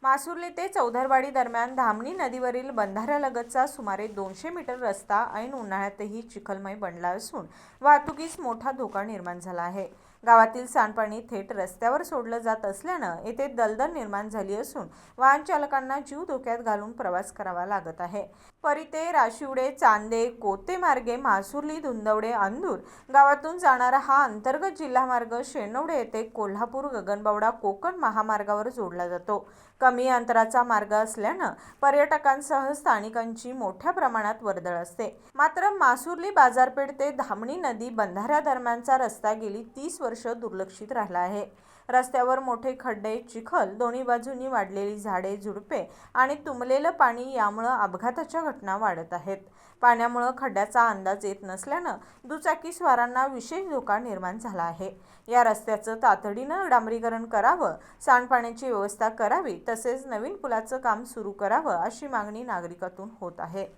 मासुर्ली ते चौधरवाडी दरम्यान धामणी नदीवरील बंधाऱ्यालगतचा सुमारे 200 मीटर रस्ता ऐन उन्हाळ्यातही चिखलमय बनला असून वाहतुकीस मोठा धोका निर्माण झाला आहे। गावातील सांडपाणी थेट रस्त्यावर सोडलं जात असल्यानं येथे दलदल निर्माण झाली असून वाहन चालकांना जीव धोक्यात घालून प्रवास करावा लागत आहे। परिते, राशिवडे, चांदे, कोते मार्गे मासुर्ली, धुंदवडे, अंदूर गावातून जाणारा हा अंतर्गत जिल्हा मार्ग शेणवडे येथे कोल्हापूर, गगनबावडा, कोकण महामार्गावर जोडला जातो। कमी अंतराचा मार्ग असल्यानं पर्यटकांसह स्थानिकांची मोठ्या प्रमाणात वर्दळ असते। मात्र मासुर्ली बाजारपेठ ते धामणी नदी बंधाऱ्या दरम्यानचा रस्ता गेली 30 वर्ष दुर्लक्षित राहिला आहे। रस्त्यावर मोठे खड्डे, चिखल, दोन्ही बाजूंनी वाढलेली झाडे, झुडपे आणि तुंबलेलं पाणी यामुळे अपघाताच्या घटना वाढत आहेत। पाण्यामुळे खड्ड्याचा अंदाज येत नसल्यानं दुचाकी स्वारांना विशेष धोका निर्माण झाला आहे। या रस्त्याचं तातडीनं डांबरीकरण करावं, सांडपाण्याची व्यवस्था करावी तसेच नवीन पुलाचं काम सुरू करावं अशी मागणी नागरिकांतून होत आहे।